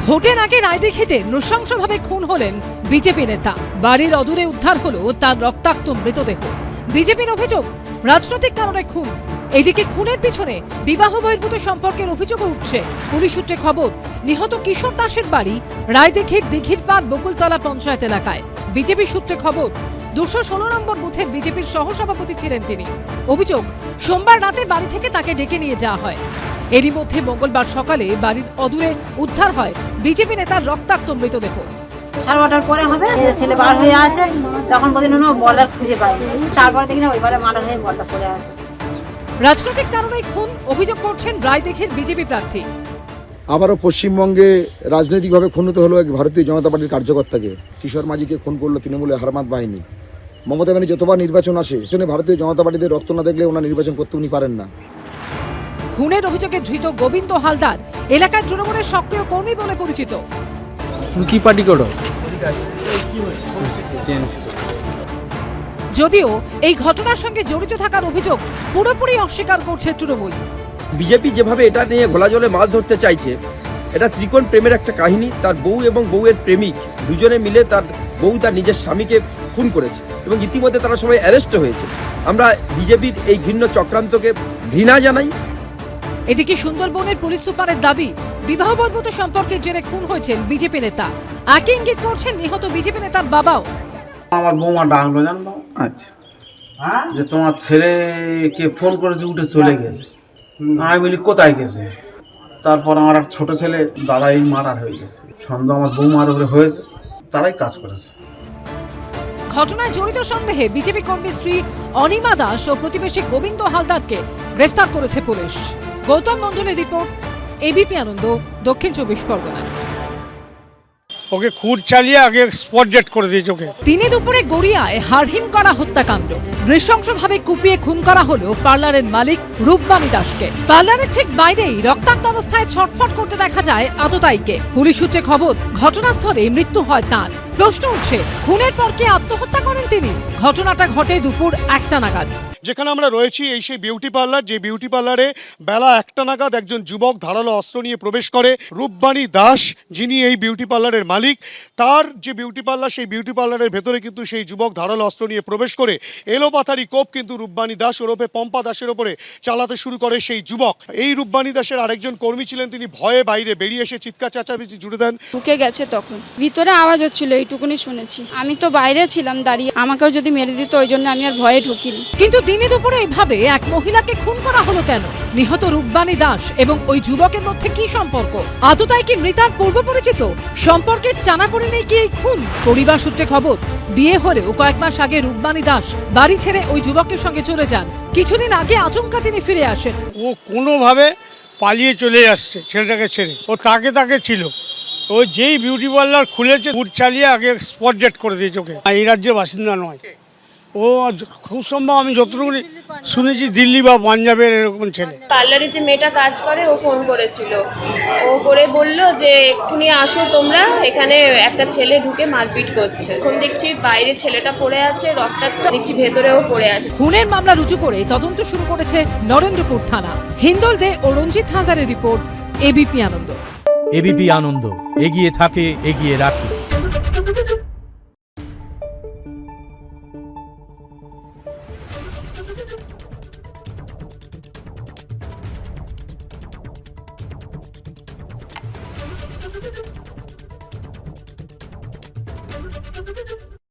ভোটের আগে রায়দিঘিতে নৃশংসভাবে খুন হলেন বিজেপি নেতা। বাড়ির অদূরে উদ্ধার হলো তার রক্তাক্ত মৃতদেহ। বিজেপির অভিযোগ, রাজনৈতিক কারণে খুন। এদিকে খুনের পিছনে বিবাহ বহির্ভূত সম্পর্কের অভিযোগও উঠছে। পুলিশ সূত্রে খবর, নিহত কিশোর দাসের বাড়ি রায়দিঘির দিঘিরপাড় বকুলতলা পঞ্চায়েত এলাকায়। বিজেপি সূত্রে খবর, 216 নম্বর বুথের বিজেপির সহসভাপতি ছিলেন তিনি। অভিযোগ, সোমবার রাতে বাড়ি থেকে তাকে ডেকে নিয়ে যাওয়া হয়। এরই মধ্যে মঙ্গলবার সকালে বাড়ির অদূরে উদ্ধার হয় বিজেপি নেতার রক্তাক্ত মৃতদেহ। 8:30 পরে হবে, ছেলে বার হয়ে আসে, তখন বদিন বর্দার খুঁজে পাই, তারপরে দেখি না ওইবারে মারা হয়ে বর্দা পড়ে আছে। রাজনৈতিক কারণে খুন অভিযোগ করছেন রায়দিঘির বিজেপি প্রার্থী। আবারও পশ্চিমবঙ্গে রাজনৈতিকভাবে খুন হতে হলো এক ভারতীয় জনতা পার্টির কার্যকর্তাকে। কিশোর মাঝিকে খুন করলো তৃণমূলের হারমাত বাহিনী। মমতা ব্যানার্জি যতবার নির্বাচন আসে, ভারতীয় জনতা পার্টিদের রক্ত না দেখলে ওনার নির্বাচন করতে উনি পারেন না। খুনের অভিযোগে ধৃত গোবিন্দ হালদার এলাকার তৃণমূলের সক্রিয় কর্মী বলে পরিচিত। কি পার্টি করো? যদিও এই ঘটনার সঙ্গে জড়িত থাকার অভিযোগ পুরোপুরি অস্বীকার করছে তৃণমূল। বিজেপি যেভাবে এটা নিয়ে ঘোলা জলে মাছ ধরতে চাইছে, এটা ত্রিকোণ প্রেমের একটা কাহিনী। তার বউ এবং বউয়ের প্রেমিক দুজনে মিলে তার বউ তার নিজের স্বামীকে খুন করেছে এবং ইতিমধ্যে তারা সবাই অ্যারেস্ট হয়েছে। আমরা বিজেপির এই ঘৃণ্য চক্রান্তকে ঘৃণা জানাই। এদিকে সুন্দরবনের পুলিশ সুপারের দাবি, বিবাহ বহির্ভূত সম্পর্কের জেরে খুন হয়েছেন বিজেপি নেতা। একই ইঙ্গিত করছেন নিহত বিজেপি নেতার বাবাও। আমার বৌমা ডাকলো, জানবো আচ্ছা যে তোমার ছেলেকে ফোন করেছে, উঠে চলে গেছে। আমি বলি কোথায় গেছে? তারপর আমার এক ছোট ছেলে দাদাই মারার হয়ে গেছে। সন্দেহ আমার বৌমার উপরে হয়েছে, তারাই কাজ করেছে। ঘটনায় জড়িত সন্দেহে বিজেপি কর্মী স্ত্রী অনিমা দাস ও প্রতিবেশী গোবিন্দ হালদারকে গ্রেফতার করেছে পুলিশ। গৌতম মন্ডলের রিপোর্ট, এবিপি আনন্দ, দক্ষিণ 24 পরগনা। ওকে খুঁড় চালিয়ে আগে স্পট ডেট করে দিয়েছে ওকে। দিনে দুপুরে গড়িয়ায় হাড়হিম করা হত্যাকাণ্ড। নৃশংসভাবে কুপিয়ে খুন করা হলো পার্লারের মালিক রূপবাণী দাসকে। পার্লারের ঠিক বাইরেই রক্তাক্ত অবস্থায় ছটফট করতে দেখা যায় আততায়ীকে। পুলিশ সূত্রে খবর, ঘটনাস্থলে মৃত্যু হয় তাঁর। প্রশ্ন উঠছে, খুনের পর কি আত্মহত্যা করেন তিনি? ঘটনাটা ঘটে দুপুর 1টা নাগাদ। যেখানে আমরা রয়েছি এই সেই বিউটি পার্লার, যে বিউটি পার্লারে বেলা 1টা নাগাদ একজন যুবক ধারালো অস্ত্র নিয়ে প্রবেশ করে। রূপবাণী দাস, যিনি এই বিউটি পার্লারের মালিক, তার যে বিউটি পার্লার, সেই বিউটি পার্লারের ভেতরে কিন্তু সেই যুবক ধারালো অস্ত্র নিয়ে প্রবেশ করে এলোপাথারি কোপ কিন্তু রূপবাণী দাস ওরফে পম্পা দাসের ওপরে চালাতে শুরু করে সেই যুবক। এই রূপবাণী দাসের আরেকজন কর্মী ছিলেন, তিনি ভয়ে বাইরে বেরিয়ে এসে চিৎকার চেঁচামেচি জুড়ে দেন। ঢুকে গেছে, তখন ভিতরে আওয়াজ হচ্ছিল, এইটুকুনি শুনেছি। আমি তো বাইরে ছিলাম দাঁড়িয়ে, আমাকেও যদি মেরে দিত ওই জন্য আমি আর ভয়ে ঢুকিনি। কিন্তু দিনে দুপুরে এভাবে এক মহিলাকে খুন করা হলো কেন? নিহত রূপবাণী দাস এবং ওই যুবকের মধ্যে কি সম্পর্ক? আততায়ী কি মৃতার পূর্ব পরিচিত? সম্পর্কের টানাপোড়েনে নেই কি এই খুন? পরিবার সূত্রে খবর, বিয়ে হলেও কয়েক মাস আগে রূপবাণী দাস বাড়ি ছেড়ে ওই যুবকের সঙ্গে চলে যান। কিছুদিন আগে আচমকা তিনি ফিরে আসেন। ও কোনোভাবে পালিয়ে চলে আসছে ছেলেটাকে ছেড়ে। ও তাকে ছিল। ও যেই বিউটি পার্লার খুলেছে, খুঁড় চালিয়ে আগে স্পট ডেট করে দিয়েছে ওকে। এই রাজ্যের বাসিন্দা নয় ও, খুব সম্ভব আমি যতটুকু শুনেছি দিল্লি বা পাঞ্জাবের এরকম ছেলে। পার্লারে যে মেয়েটা কাজ করে ও ফোন করেছিল, ও করে বলল যে এক্ষুনি আসো তোমরা, এখানে একটা ছেলে ঢুকে মারপিট করছে। এখন দেখছি বাইরে ছেলেটা পড়ে আছে রক্তাক্ত, দেখছি ভেতরেও পড়ে আছে। খুনের মামলা রুজু করে তদন্ত শুরু করেছে নরেন্দ্রপুর থানা। হিন্দল দে ও রঞ্জিত হাজারের রিপোর্ট, এবিপি আনন্দ। এবিপি আনন্দ, এগিয়ে থাকে, এগিয়ে রাখে।